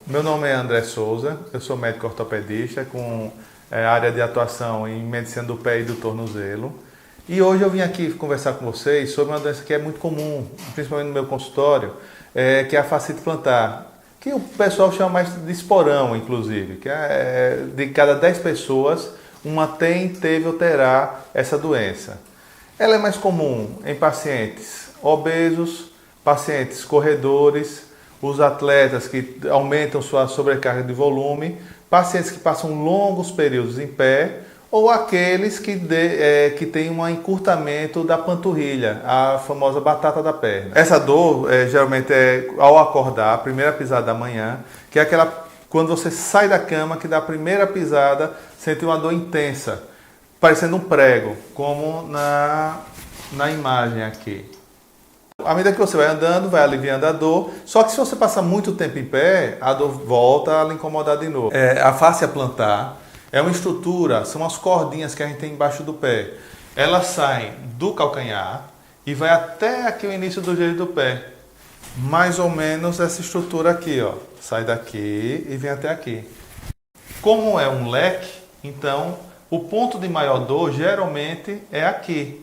Meu nome é André Souza, eu sou médico ortopedista com área de atuação em medicina do pé e do tornozelo. E hoje eu vim aqui conversar com vocês sobre uma doença que é muito comum, principalmente no meu consultório, que é a fascite plantar, que o pessoal chama mais de esporão, inclusive, que é de cada 10 pessoas, uma tem, teve ou terá essa doença. Ela é mais comum em pacientes obesos, pacientes corredores, os atletas que aumentam sua sobrecarga de volume, pacientes que passam longos períodos em pé ou aqueles que têm um encurtamento da panturrilha, a famosa batata da perna. Essa dor geralmente é ao acordar, a primeira pisada da manhã, que é aquela quando você sai da cama, que dá a primeira pisada, sente uma dor intensa, parecendo um prego, como na imagem aqui. À medida que você vai andando, vai aliviando a dor, só que se você passar muito tempo em pé, a dor volta a lhe incomodar de novo. A fáscia plantar é uma estrutura, são as cordinhas que a gente tem embaixo do pé. Elas saem do calcanhar e vai até aqui o início do joelho do pé. Mais ou menos essa estrutura aqui, ó. Sai daqui e vem até aqui. Como é um leque, então o ponto de maior dor geralmente é aqui.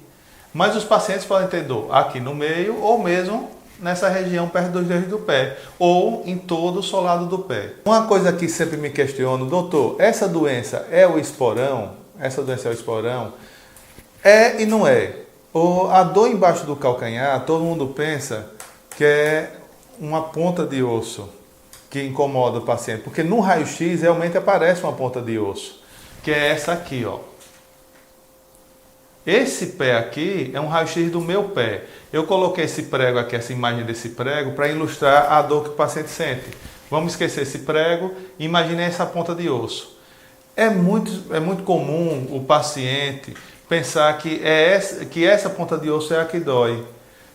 Mas os pacientes podem ter dor aqui no meio ou mesmo nessa região perto dos dedos do pé ou em todo o solado do pé. Uma coisa que sempre me questiono, doutor, essa doença é o esporão? Essa doença é o esporão? É e não é. A dor embaixo do calcanhar, todo mundo pensa que é uma ponta de osso que incomoda o paciente, porque no raio-x realmente aparece uma ponta de osso, que é essa aqui, ó. Esse pé aqui é um raio-x do meu pé. Eu coloquei esse prego aqui, essa imagem desse prego, para ilustrar a dor que o paciente sente. Vamos esquecer esse prego e imagine essa ponta de osso. É muito comum o paciente pensar que essa ponta de osso é a que dói.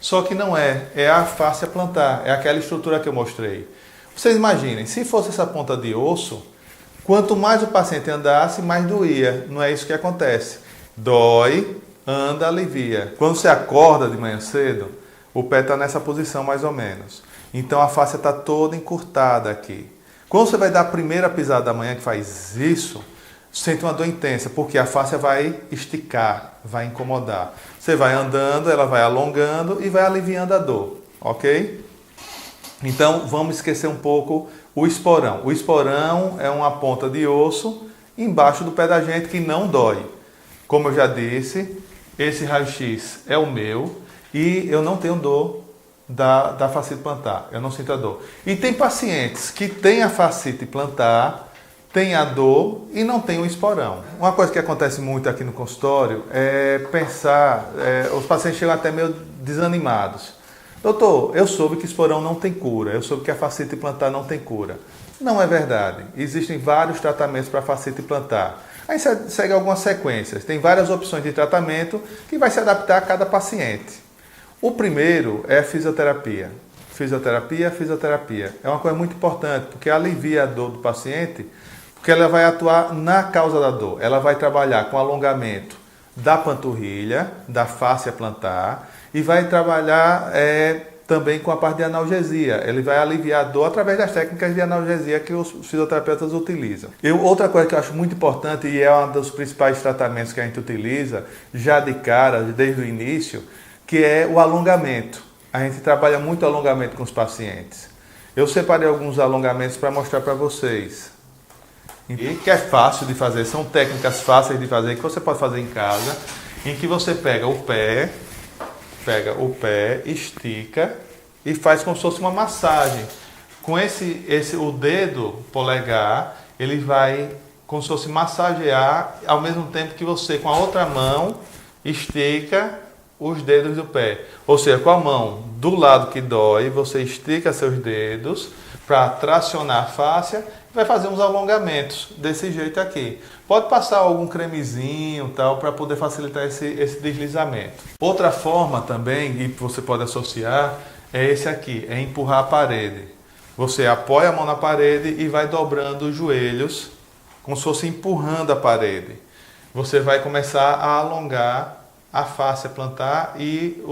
Só que não é. É a fáscia plantar. É aquela estrutura que eu mostrei. Vocês imaginem, se fosse essa ponta de osso, quanto mais o paciente andasse, mais doía. Não é isso que acontece. Dói, anda, alivia. Quando você acorda de manhã cedo, o pé está nessa posição mais ou menos. Então a fáscia está toda encurtada aqui. Quando você vai dar a primeira pisada da manhã que faz isso, sente uma dor intensa, porque a fáscia vai esticar, vai incomodar. Você vai andando, ela vai alongando e vai aliviando a dor, ok? Então vamos esquecer um pouco o esporão. O esporão é uma ponta de osso embaixo do pé da gente que não dói. Como eu já disse, esse raio-x é o meu e eu não tenho dor da fascite plantar, eu não sinto a dor. E tem pacientes que têm a fascite plantar, têm a dor e não têm o esporão. Uma coisa que acontece muito aqui no consultório é pensar, os pacientes chegam até meio desanimados. Doutor, eu soube que esporão não tem cura, eu soube que a fascite plantar não tem cura. Não é verdade, existem vários tratamentos para fascite plantar. Aí segue algumas sequências. Tem várias opções de tratamento que vai se adaptar a cada paciente. O primeiro é a fisioterapia. Fisioterapia. É uma coisa muito importante, porque alivia a dor do paciente, porque ela vai atuar na causa da dor. Ela vai trabalhar com alongamento da panturrilha, da fáscia plantar, e vai trabalhar também com a parte de analgesia. Ele vai aliviar a dor através das técnicas de analgesia que os fisioterapeutas utilizam. Outra coisa que eu acho muito importante e é um dos principais tratamentos que a gente utiliza já de cara, desde o início, que é o alongamento. A gente trabalha muito alongamento com os pacientes. Eu separei alguns alongamentos para mostrar para vocês. E que é fácil de fazer, são técnicas fáceis de fazer que você pode fazer em casa, em que você pega o pé, estica e faz como se fosse uma massagem. Com o dedo polegar, ele vai como se fosse massagear, ao mesmo tempo que você, com a outra mão, estica os dedos do pé. Ou seja, com a mão do lado que dói, você estica seus dedos para tracionar a fáscia e vai fazer uns alongamentos desse jeito aqui. Pode passar algum cremezinho tal para poder facilitar esse deslizamento. Outra forma também, e você pode associar, é esse aqui, é empurrar a parede. Você apoia a mão na parede e vai dobrando os joelhos, como se fosse empurrando a parede. Você vai começar a alongar a fáscia plantar e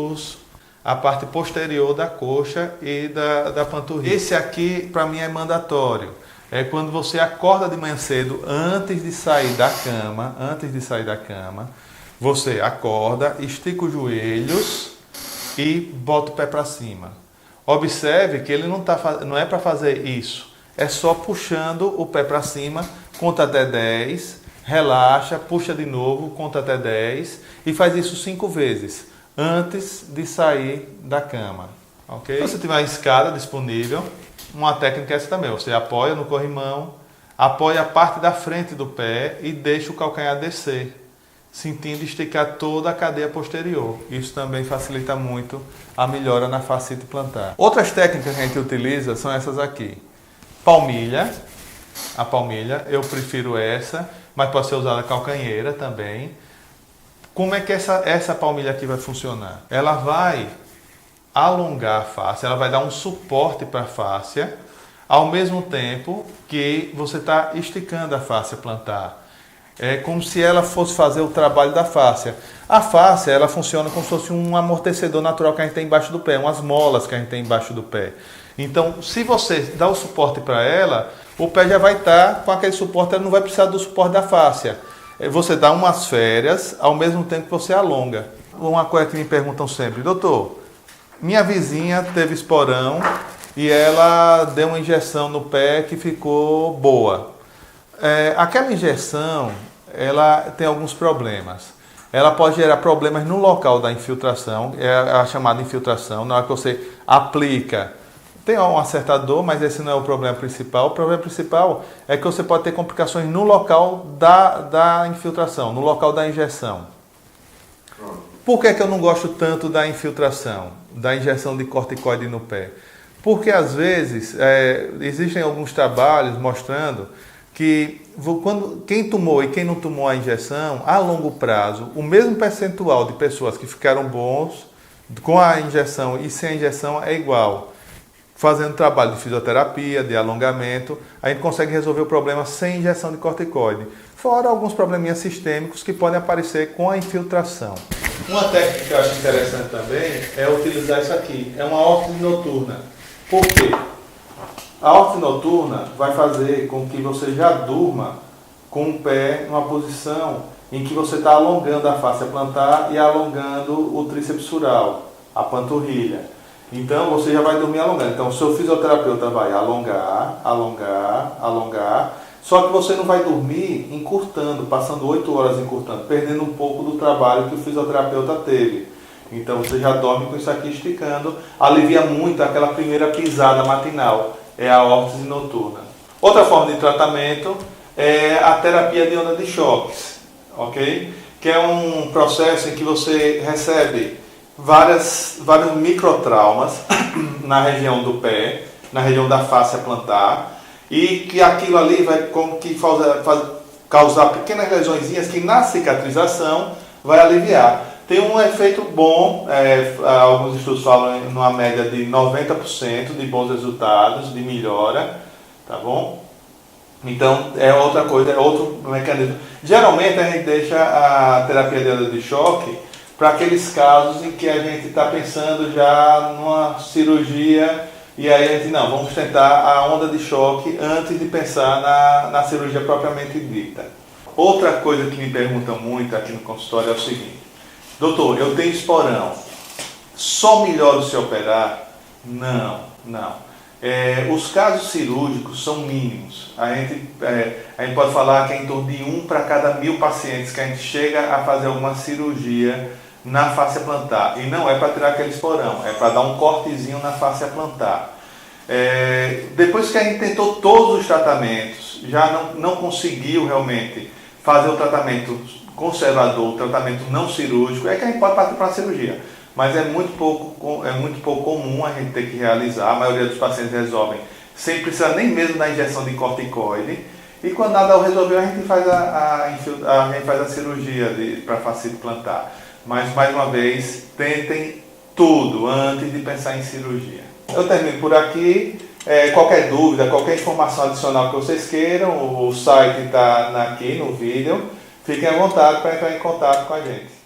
a parte posterior da coxa e da panturrilha. Esse aqui, para mim, é mandatório. É quando você acorda de manhã cedo, antes de sair da cama, você acorda, estica os joelhos e bota o pé para cima. Observe que ele não é para fazer isso, é só puxando o pé para cima, conta até 10, relaxa, puxa de novo, conta até 10 e faz isso 5 vezes antes de sair da cama, ok? Se você tiver uma escada disponível, uma técnica é essa também, você apoia no corrimão, apoia a parte da frente do pé e deixa o calcanhar descer, sentindo esticar toda a cadeia posterior. Isso também facilita muito a melhora na fascite plantar. Outras técnicas que a gente utiliza são essas aqui. Palmilha, a palmilha, eu prefiro essa, mas pode ser usada calcanheira também. Como é que essa palmilha aqui vai funcionar? Ela vai alongar a face, ela vai dar um suporte para a fáscia, ao mesmo tempo que você está esticando a fáscia plantar. É como se ela fosse fazer o trabalho da fáscia. A fáscia, ela funciona como se fosse um amortecedor natural que a gente tem embaixo do pé, umas molas que a gente tem embaixo do pé. Então, se você dá o suporte para ela, o pé já vai estar com aquele suporte, ela não vai precisar do suporte da fáscia. Você dá umas férias, ao mesmo tempo que você alonga. Uma coisa que me perguntam sempre, doutor, minha vizinha teve esporão e ela deu uma injeção no pé que ficou boa. Aquela injeção, ela tem alguns problemas. Ela pode gerar problemas no local da infiltração, é a chamada infiltração, na hora que você aplica. Tem uma certa dor, mas esse não é o problema principal. O problema principal é que você pode ter complicações no local da infiltração, no local da injeção. Por que eu não gosto tanto da infiltração, da injeção de corticoide no pé? Porque às vezes existem alguns trabalhos mostrando que quem tomou e quem não tomou a injeção, a longo prazo, o mesmo percentual de pessoas que ficaram bons com a injeção e sem a injeção é igual. Fazendo trabalho de fisioterapia, de alongamento, a gente consegue resolver o problema sem injeção de corticoide. Fora alguns probleminhas sistêmicos que podem aparecer com a infiltração. Uma técnica que eu acho interessante também é utilizar isso aqui. É uma órtese noturna. Por quê? A órtese noturna vai fazer com que você já durma com o pé numa posição em que você está alongando a fáscia plantar e alongando o tríceps sural, a panturrilha. Então você já vai dormir alongando. Então o seu fisioterapeuta vai alongar, alongar, alongar. Só que você não vai dormir encurtando, passando 8 horas encurtando, perdendo um pouco do trabalho que o fisioterapeuta teve. Então você já dorme com isso aqui esticando, alivia muito aquela primeira pisada matinal, é a órtese noturna. Outra forma de tratamento é a terapia de onda de choques, ok? Que é um processo em que você recebe vários microtraumas na região do pé, na região da fáscia plantar, e que aquilo ali vai causar pequenas lesõezinhas que na cicatrização vai aliviar. Tem um efeito bom, alguns estudos falam em uma média de 90% de bons resultados, de melhora, tá bom? Então é outra coisa, é outro mecanismo. Geralmente a gente deixa a terapia de onda de choque para aqueles casos em que a gente está pensando já numa cirurgia e aí a gente, não, vamos tentar a onda de choque antes de pensar na cirurgia propriamente dita. Outra coisa que me perguntam muito aqui no consultório é o seguinte: doutor, eu tenho esporão, só melhora se operar? Não. Os casos cirúrgicos são mínimos. A gente pode falar que é em torno de 1 para cada 1000 pacientes que a gente chega a fazer alguma cirurgia na fáscia plantar. E não é para tirar aquele esporão, é para dar um cortezinho na fáscia plantar. Depois que a gente tentou todos os tratamentos, já não conseguiu realmente fazer o tratamento conservador, o tratamento não cirúrgico, é que a gente pode partir para a cirurgia. Mas é muito pouco comum a gente ter que realizar. A maioria dos pacientes resolvem sem precisar nem mesmo da injeção de corticoide. E quando nada resolveu, a gente faz a cirurgia para fascite plantar. Mas, mais uma vez, tentem tudo antes de pensar em cirurgia. Eu termino por aqui. Qualquer dúvida, qualquer informação adicional que vocês queiram, o site está aqui no vídeo. Fiquem à vontade para entrar em contato com a gente.